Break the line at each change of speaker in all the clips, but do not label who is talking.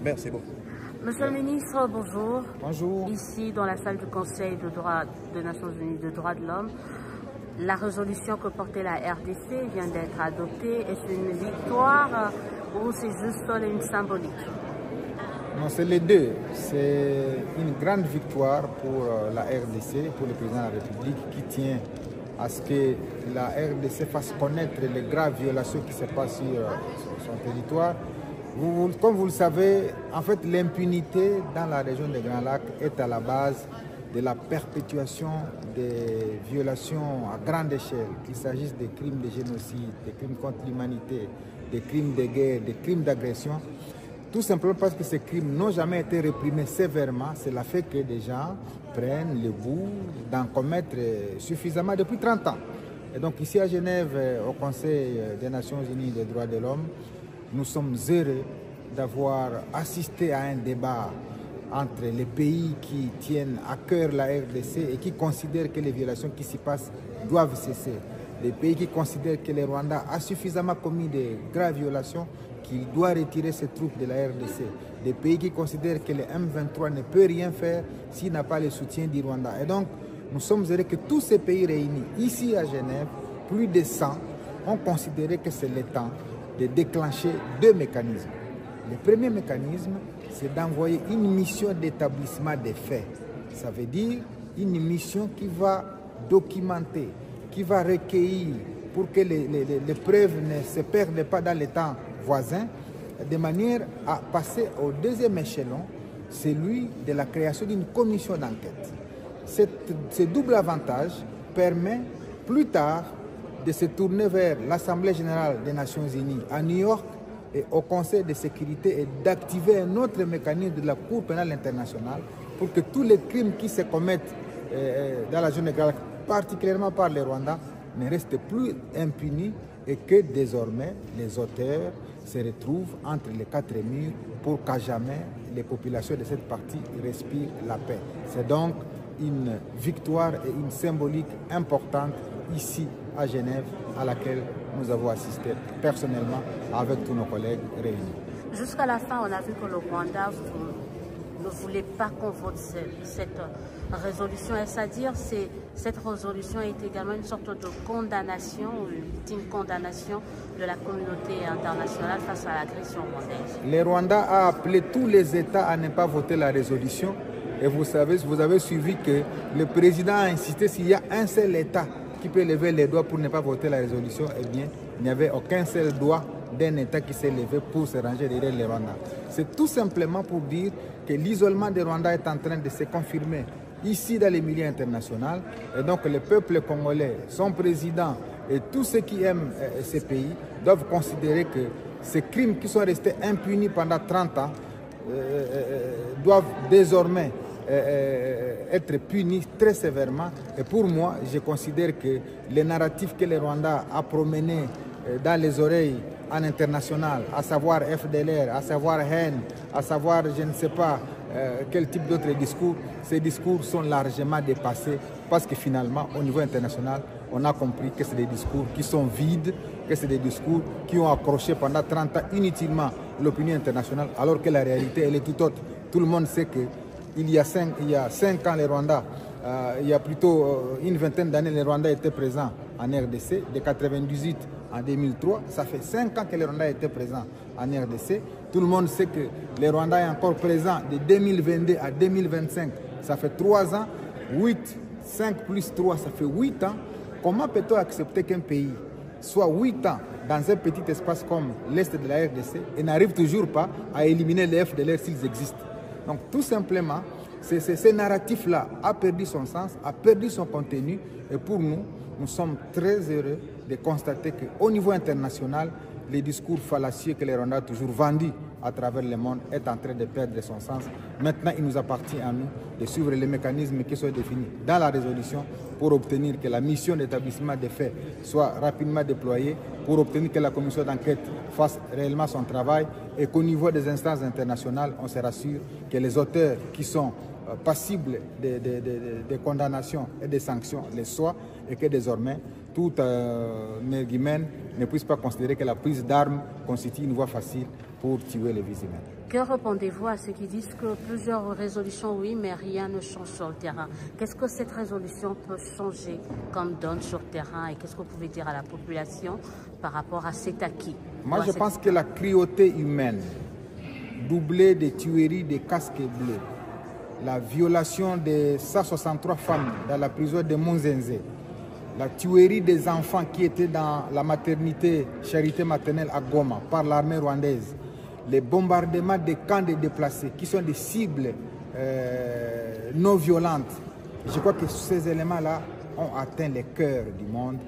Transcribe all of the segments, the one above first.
Merci beaucoup.
Monsieur le ministre, bonjour.
Bonjour.
Ici, dans la salle du Conseil des Nations Unies des droits de l'homme, la résolution que portait la RDC vient d'être adoptée. Est-ce une victoire ou c'est juste une symbolique?
Non, c'est les deux. C'est une grande victoire pour la RDC, pour le président de la République, qui tient à ce que la RDC fasse connaître les graves violations qui se passent sur son territoire. Comme vous le savez, en fait, l'impunité dans la région des Grands Lacs est à la base de la perpétuation des violations à grande échelle, qu'il s'agisse des crimes de génocide, des crimes contre l'humanité, des crimes de guerre, des crimes d'agression. Tout simplement parce que ces crimes n'ont jamais été réprimés sévèrement. Cela fait que des gens prennent le goût d'en commettre suffisamment depuis 30 ans. Et donc ici à Genève, au Conseil des Nations Unies des droits de l'homme, nous sommes heureux d'avoir assisté à un débat entre les pays qui tiennent à cœur la RDC et qui considèrent que les violations qui s'y passent doivent cesser. Les pays qui considèrent que le Rwanda a suffisamment commis de graves violations, qu'il doit retirer ses troupes de la RDC. Des pays qui considèrent que le M23 ne peut rien faire s'il n'a pas le soutien du Rwanda. Et donc, nous sommes heureux que tous ces pays réunis ici à Genève, plus de 100, ont considéré que c'est le temps de déclencher deux mécanismes. Le premier mécanisme, c'est d'envoyer une mission d'établissement des faits. Ça veut dire une mission qui va documenter, qui va recueillir pour que les preuves ne se perdent pas dans les temps voisins, de manière à passer au deuxième échelon, celui de la création d'une commission d'enquête. Ce double avantage permet plus tard de se tourner vers l'Assemblée générale des Nations Unies à New York et au Conseil de sécurité et d'activer un autre mécanisme de la Cour pénale internationale pour que tous les crimes qui se commettent dans la zone de Grands Lacs, particulièrement par les Rwandais, ne restent plus impunis et que désormais les auteurs se retrouvent entre les quatre murs pour qu'à jamais les populations de cette partie respirent la paix. C'est donc une victoire et une symbolique importante ici à Genève à laquelle nous avons assisté personnellement avec tous nos collègues réunis.
Jusqu'à la fin, on a vu que le Rwanda ne voulait pas qu'on vote cette résolution. Est-ce à dire que cette résolution est également une sorte de condamnation, une ultime condamnation de la communauté internationale face à l'agression rwandaise?
Le Rwanda a appelé tous les États à ne pas voter la résolution. Et vous avez suivi que le président a insisté s'il y a un seul État qui peut lever les doigts pour ne pas voter la résolution, eh bien, il n'y avait aucun seul doigt d'un État qui s'est levé pour se ranger derrière les Rwandais. C'est tout simplement pour dire que l'isolement des Rwandais est en train de se confirmer ici dans les milieux internationaux. Et donc le peuple congolais, son président et tous ceux qui aiment ces pays doivent considérer que ces crimes qui sont restés impunis pendant 30 ans doivent désormais être punis très sévèrement. Et pour moi, je considère que les narratifs que les Rwandais a promenés dans les oreilles en international, à savoir FDLR, à savoir haine, à savoir je ne sais pas quel type d'autres discours, ces discours sont largement dépassés parce que finalement, au niveau international, on a compris que c'est des discours qui sont vides, que c'est des discours qui ont accroché pendant 30 ans inutilement l'opinion internationale, alors que la réalité, elle est tout autre. Tout le monde sait que il y a 5 ans, les Rwandais, il y a plutôt une vingtaine d'années, les Rwandais étaient présents en RDC, de 1998 en 2003. Ça fait 5 ans que les Rwandais étaient présents en RDC. Tout le monde sait que les Rwandais sont encore présents de 2022 à 2025. Ça fait 3 ans. 5 plus 3, ça fait 8 ans. Comment peut-on accepter qu'un pays soit 8 ans dans un petit espace comme l'Est de la RDC et n'arrive toujours pas à éliminer les FDLR s'ils existent? Donc tout simplement, ce narratif-là a perdu son sens, a perdu son contenu. Et pour nous, nous sommes très heureux de constater qu'au niveau international, les discours fallacieux que les Rwandais ont toujours vendus à travers le monde est en train de perdre son sens. Maintenant, il nous appartient à nous de suivre les mécanismes qui sont définis dans la résolution pour obtenir que la mission d'établissement des faits soit rapidement déployée, pour obtenir que la commission d'enquête fasse réellement son travail et qu'au niveau des instances internationales, on se rassure que les auteurs qui sont passibles de condamnations et de sanctions les soient et que désormais tout Nerguimène ne puisse pas considérer que la prise d'armes constitue une voie facile pour tuer les vies humaines.
Que répondez-vous à ceux qui disent que plusieurs résolutions, oui, mais rien ne change sur le terrain? Qu'est-ce que cette résolution peut changer comme donne sur le terrain et qu'est-ce que vous pouvez dire à la population par rapport à cet acquis?
Moi, je pense que la cruauté humaine, doublée des tueries des casques bleus, la violation de 163 femmes dans la prison de Monzenze, la tuerie des enfants qui étaient dans la maternité Charité maternelle à Goma par l'armée rwandaise, les bombardements des camps de déplacés qui sont des cibles non violentes. Je crois que ces éléments-là ont atteint les cœurs du monde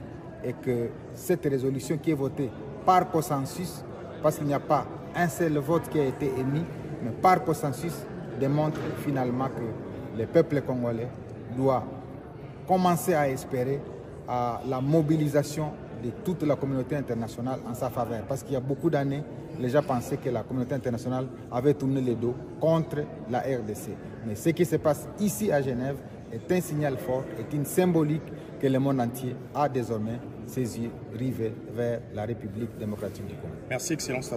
et que cette résolution qui est votée par consensus, parce qu'il n'y a pas un seul vote qui a été émis, mais par consensus, démontre finalement que le peuple congolais doit commencer à espérer à la mobilisation de toute la communauté internationale en sa faveur. Parce qu'il y a beaucoup d'années, les gens pensaient que la communauté internationale avait tourné le dos contre la RDC. Mais ce qui se passe ici à Genève est un signal fort, est une symbolique que le monde entier a désormais ses yeux rivés vers la République démocratique du Congo.
Merci, Excellence.